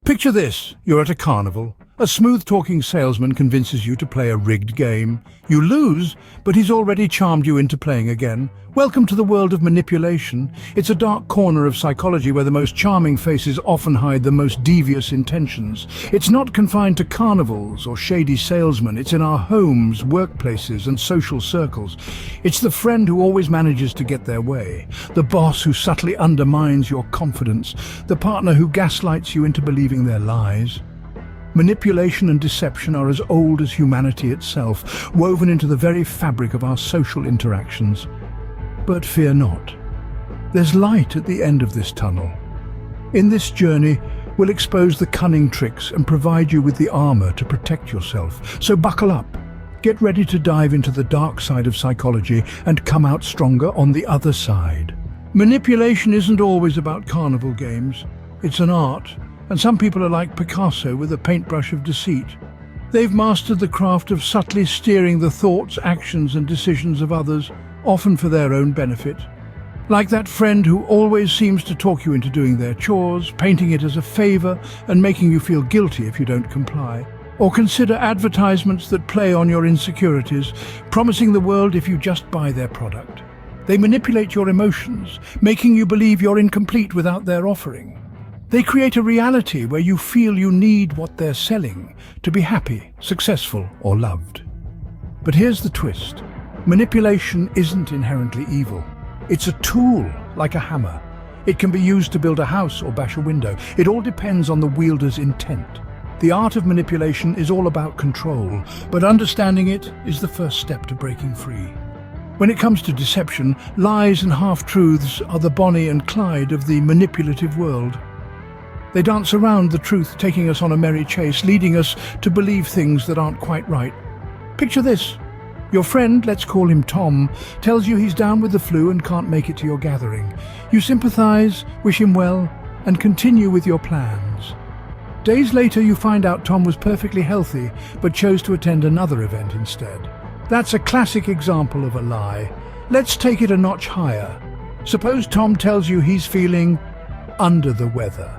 Picture this, you're at a carnival. A smooth-talking salesman convinces you to play a rigged game. You lose, but he's already charmed you into playing again. Welcome to the world of manipulation. It's a dark corner of psychology where the most charming faces often hide the most devious intentions. It's not confined to carnivals or shady salesmen. It's in our homes, workplaces, and social circles. It's the friend who always manages to get their way, the boss who subtly undermines your confidence, the partner who gaslights you into believing their lies. Manipulation and deception are as old as humanity itself, woven into the very fabric of our social interactions. But fear not. There's light at the end of this tunnel. In this journey, we'll expose the cunning tricks and provide you with the armor to protect yourself. So buckle up. Get ready to dive into the dark side of psychology and come out stronger on the other side. Manipulation isn't always about carnival games. It's an art. And some people are like Picasso with a paintbrush of deceit. They've mastered the craft of subtly steering the thoughts, actions and decisions of others, often for their own benefit. Like that friend who always seems to talk you into doing their chores, painting it as a favor and making you feel guilty if you don't comply. Or consider advertisements that play on your insecurities, promising the world if you just buy their product. They manipulate your emotions, making you believe you're incomplete without their offering. They create a reality where you feel you need what they're selling to be happy, successful, or loved. But here's the twist. Manipulation isn't inherently evil. It's a tool, like a hammer. It can be used to build a house or bash a window. It all depends on the wielder's intent. The art of manipulation is all about control, but understanding it is the first step to breaking free. When it comes to deception, lies and half-truths are the Bonnie and Clyde of the manipulative world. They dance around the truth, taking us on a merry chase, leading us to believe things that aren't quite right. Picture this. Your friend, let's call him Tom, tells you he's down with the flu and can't make it to your gathering. You sympathize, wish him well, and continue with your plans. Days later, you find out Tom was perfectly healthy, but chose to attend another event instead. That's a classic example of a lie. Let's take it a notch higher. Suppose Tom tells you he's feeling under the weather.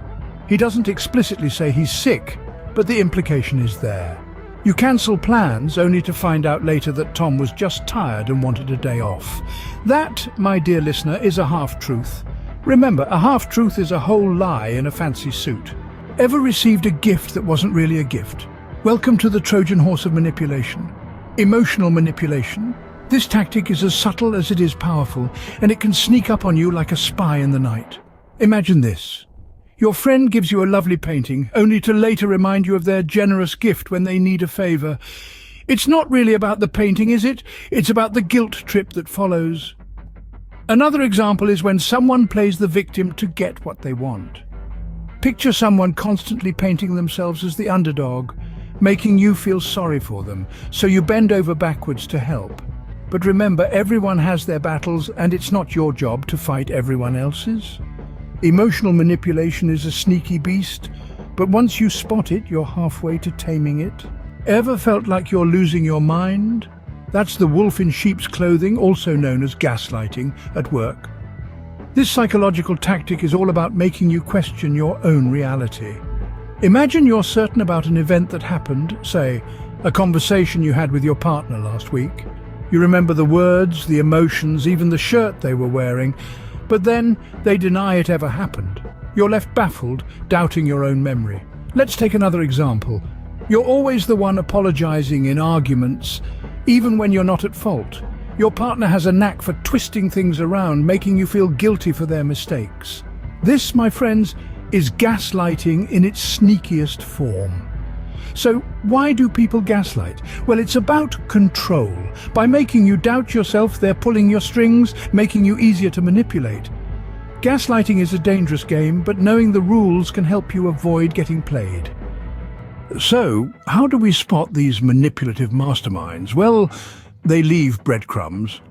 He doesn't explicitly say he's sick, but the implication is there. You cancel plans only to find out later that Tom was just tired and wanted a day off. That, my dear listener, is a half-truth. Remember, a half-truth is a whole lie in a fancy suit. Ever received a gift that wasn't really a gift? Welcome to the Trojan horse of manipulation. Emotional manipulation. This tactic is as subtle as it is powerful, and it can sneak up on you like a spy in the night. Imagine this. Your friend gives you a lovely painting, only to later remind you of their generous gift when they need a favor. It's not really about the painting, is it? It's about the guilt trip that follows. Another example is when someone plays the victim to get what they want. Picture someone constantly painting themselves as the underdog, making you feel sorry for them, so you bend over backwards to help. But remember, everyone has their battles, and it's not your job to fight everyone else's. Emotional manipulation is a sneaky beast, but once you spot it, you're halfway to taming it. Ever felt like you're losing your mind? That's the wolf in sheep's clothing, also known as gaslighting, at work. This psychological tactic is all about making you question your own reality. Imagine you're certain about an event that happened, say, a conversation you had with your partner last week. You remember the words, the emotions, even the shirt they were wearing, but then they deny it ever happened. You're left baffled, doubting your own memory. Let's take another example. You're always the one apologizing in arguments, even when you're not at fault. Your partner has a knack for twisting things around, making you feel guilty for their mistakes. This, my friends, is gaslighting in its sneakiest form. So why do people gaslight? Well, it's about control. By making you doubt yourself, they're pulling your strings, making you easier to manipulate. Gaslighting is a dangerous game, but knowing the rules can help you avoid getting played. So, how do we spot these manipulative masterminds? Well, they leave breadcrumbs.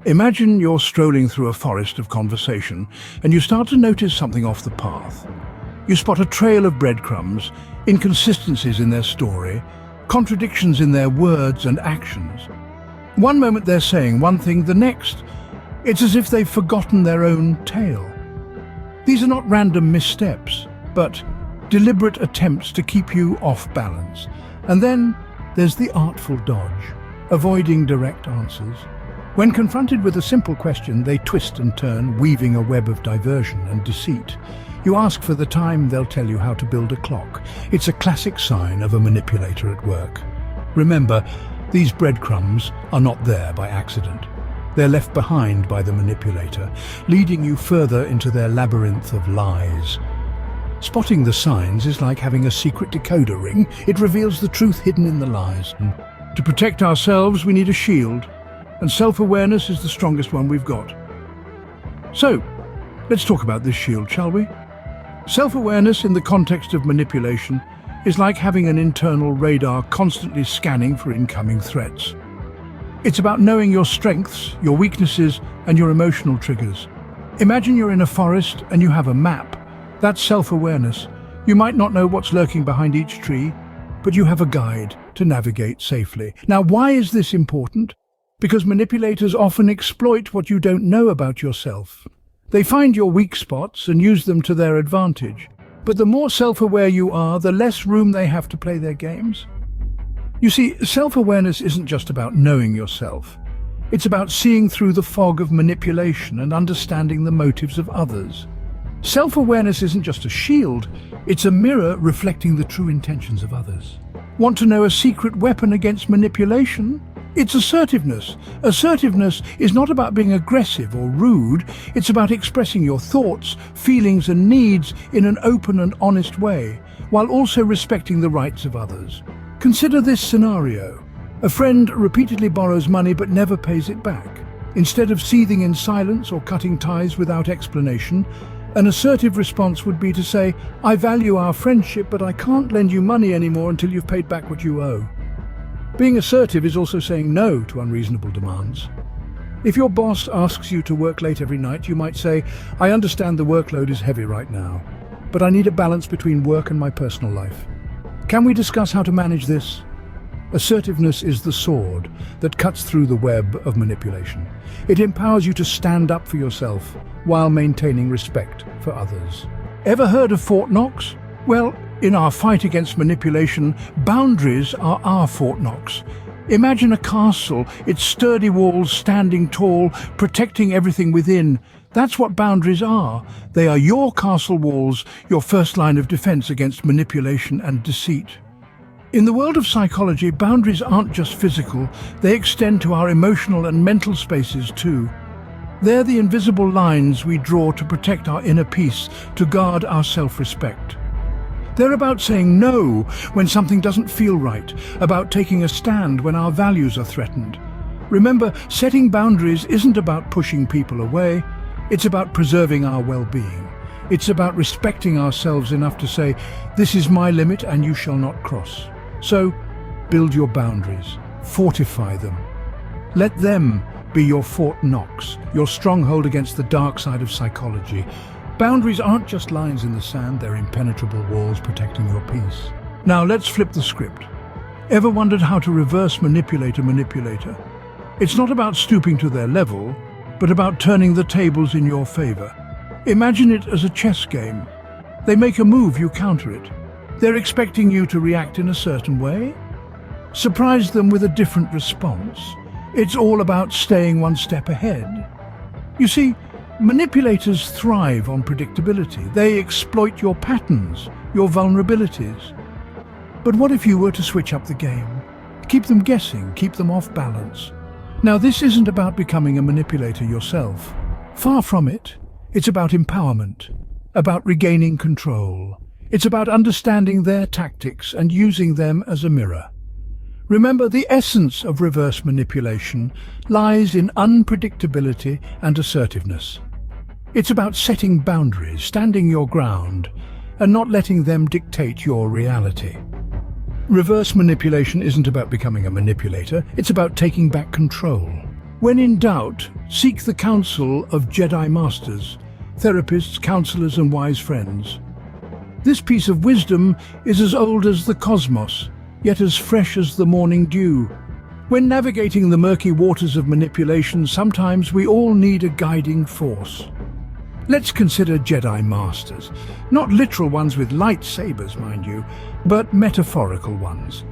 Imagine you're strolling through a forest of conversation, and you start to notice something off the path. You spot a trail of breadcrumbs, inconsistencies in their story, contradictions in their words and actions. One moment they're saying one thing, the next, it's as if they've forgotten their own tale. These are not random missteps, but deliberate attempts to keep you off balance. And then there's the artful dodge, avoiding direct answers. When confronted with a simple question, they twist and turn, weaving a web of diversion and deceit. You ask for the time, they'll tell you how to build a clock. It's a classic sign of a manipulator at work. Remember, these breadcrumbs are not there by accident. They're left behind by the manipulator, leading you further into their labyrinth of lies. Spotting the signs is like having a secret decoder ring. It reveals the truth hidden in the lies. To protect ourselves, we need a shield, and self-awareness is the strongest one we've got. So, let's talk about this shield, shall we? Self-awareness in the context of manipulation is like having an internal radar constantly scanning for incoming threats. It's about knowing your strengths, your weaknesses, and your emotional triggers. Imagine you're in a forest and you have a map. That's self-awareness. You might not know what's lurking behind each tree, but you have a guide to navigate safely. Now, why is this important? Because manipulators often exploit what you don't know about yourself. They find your weak spots and use them to their advantage. But the more self-aware you are, the less room they have to play their games. You see, self-awareness isn't just about knowing yourself. It's about seeing through the fog of manipulation and understanding the motives of others. Self-awareness isn't just a shield, it's a mirror reflecting the true intentions of others. Want to know a secret weapon against manipulation? It's assertiveness. Assertiveness is not about being aggressive or rude, it's about expressing your thoughts, feelings and needs in an open and honest way, while also respecting the rights of others. Consider this scenario. A friend repeatedly borrows money but never pays it back. Instead of seething in silence or cutting ties without explanation, an assertive response would be to say, "I value our friendship, but I can't lend you money anymore until you've paid back what you owe." Being assertive is also saying no to unreasonable demands. If your boss asks you to work late every night, you might say, "I understand the workload is heavy right now, but I need a balance between work and my personal life. Can we discuss how to manage this?" Assertiveness is the sword that cuts through the web of manipulation. It empowers you to stand up for yourself while maintaining respect for others. Ever heard of Fort Knox? Well, in our fight against manipulation, boundaries are our Fort Knox. Imagine a castle, its sturdy walls standing tall, protecting everything within. That's what boundaries are. They are your castle walls, your first line of defense against manipulation and deceit. In the world of psychology, boundaries aren't just physical, they extend to our emotional and mental spaces too. They're the invisible lines we draw to protect our inner peace, to guard our self-respect. They're about saying no when something doesn't feel right, about taking a stand when our values are threatened. Remember, setting boundaries isn't about pushing people away, it's about preserving our well-being. It's about respecting ourselves enough to say, "This is my limit and you shall not cross." So, build your boundaries, fortify them. Let them be your Fort Knox, your stronghold against the dark side of psychology. Boundaries aren't just lines in the sand, they're impenetrable walls protecting your peace. Now let's flip the script. Ever wondered how to reverse manipulate a manipulator? It's not about stooping to their level, but about turning the tables in your favor. Imagine it as a chess game. They make a move, you counter it. They're expecting you to react in a certain way. Surprise them with a different response. It's all about staying one step ahead. You see, manipulators thrive on predictability. They exploit your patterns, your vulnerabilities. But what if you were to switch up the game? Keep them guessing, keep them off balance. Now, this isn't about becoming a manipulator yourself. Far from it. It's about empowerment, about regaining control. It's about understanding their tactics and using them as a mirror. Remember, the essence of reverse manipulation lies in unpredictability and assertiveness. It's about setting boundaries, standing your ground, and not letting them dictate your reality. Reverse manipulation isn't about becoming a manipulator, it's about taking back control. When in doubt, seek the counsel of Jedi masters, therapists, counselors, and wise friends. This piece of wisdom is as old as the cosmos, yet as fresh as the morning dew. When navigating the murky waters of manipulation, sometimes we all need a guiding force. Let's consider Jedi Masters. Not literal ones with lightsabers, mind you, but metaphorical ones.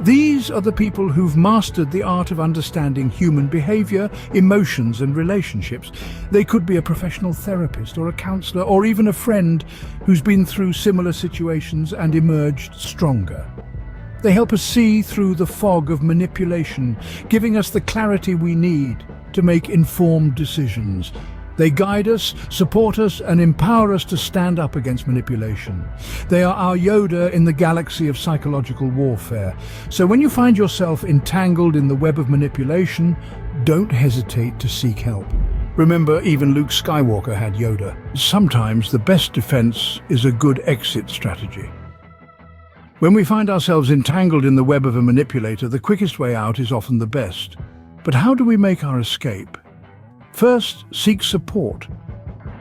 These are the people who've mastered the art of understanding human behavior, emotions, and relationships. They could be a professional therapist or a counselor or even a friend who's been through similar situations and emerged stronger. They help us see through the fog of manipulation, giving us the clarity we need to make informed decisions. They guide us, support us, and empower us to stand up against manipulation. They are our Yoda in the galaxy of psychological warfare. So when you find yourself entangled in the web of manipulation, don't hesitate to seek help. Remember, even Luke Skywalker had Yoda. Sometimes the best defense is a good exit strategy. When we find ourselves entangled in the web of a manipulator, the quickest way out is often the best. But how do we make our escape? First, seek support.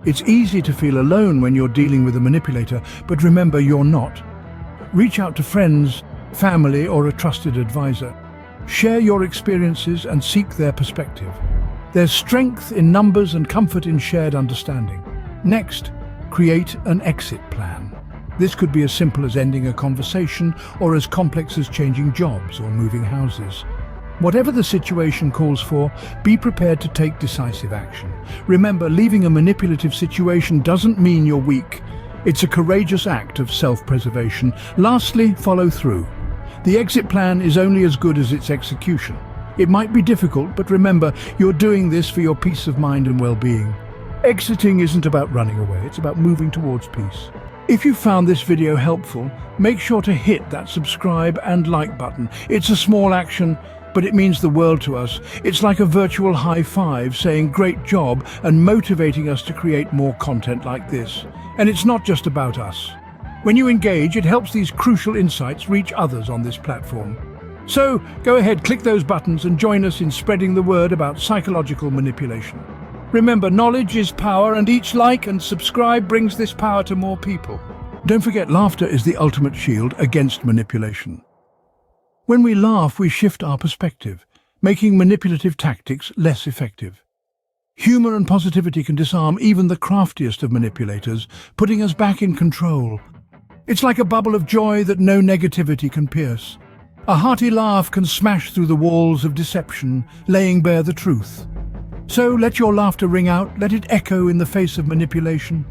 It's easy to feel alone when you're dealing with a manipulator, but remember, you're not. Reach out to friends, family, or a trusted advisor. Share your experiences and seek their perspective. There's strength in numbers and comfort in shared understanding. Next, create an exit plan. This could be as simple as ending a conversation or as complex as changing jobs or moving houses. Whatever the situation calls for, be prepared to take decisive action. Remember, leaving a manipulative situation doesn't mean you're weak. It's a courageous act of self-preservation. Lastly, follow through. The exit plan is only as good as its execution. It might be difficult, but remember, you're doing this for your peace of mind and well-being. Exiting isn't about running away, it's about moving towards peace. If you found this video helpful, make sure to hit that subscribe and like button. It's a small action, but it means the world to us. It's like a virtual high five saying great job and motivating us to create more content like this. And it's not just about us. When you engage, it helps these crucial insights reach others on this platform. So go ahead, click those buttons and join us in spreading the word about psychological manipulation. Remember, knowledge is power, and each like and subscribe brings this power to more people. Don't forget, laughter is the ultimate shield against manipulation. When we laugh, we shift our perspective, making manipulative tactics less effective. Humor and positivity can disarm even the craftiest of manipulators, putting us back in control. It's like a bubble of joy that no negativity can pierce. A hearty laugh can smash through the walls of deception, laying bare the truth. So let your laughter ring out, let it echo in the face of manipulation.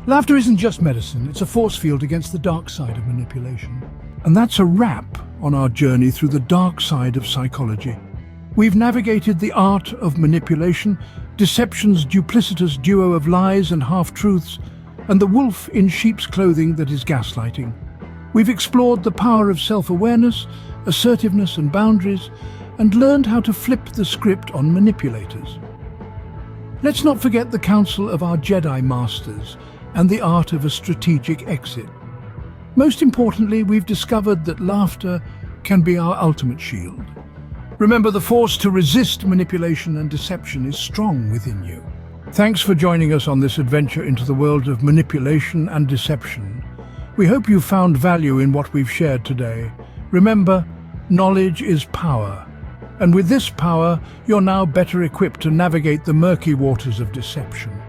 Laughter isn't just medicine, it's a force field against the dark side of manipulation. And that's a wrap on our journey through the dark side of psychology. We've navigated the art of manipulation, deception's duplicitous duo of lies and half-truths, and the wolf in sheep's clothing that is gaslighting. We've explored the power of self-awareness, assertiveness and boundaries, and learned how to flip the script on manipulators. Let's not forget the counsel of our Jedi Masters and the art of a strategic exit. Most importantly, we've discovered that laughter can be our ultimate shield. Remember, the force to resist manipulation and deception is strong within you. Thanks for joining us on this adventure into the world of manipulation and deception. We hope you found value in what we've shared today. Remember, knowledge is power. And with this power, you're now better equipped to navigate the murky waters of deception.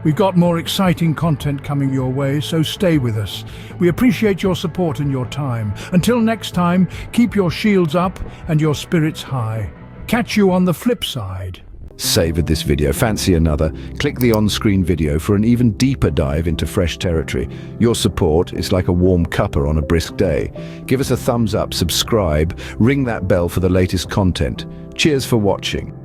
We've got more exciting content coming your way, so stay with us. We appreciate your support and your time. Until next time, keep your shields up and your spirits high. Catch you on the flip side. Savored this video? Fancy another? Click the on-screen video for an even deeper dive into fresh territory. Your support is like a warm cuppa on a brisk day. Give us a thumbs up, subscribe, ring that bell for the latest content. Cheers for watching.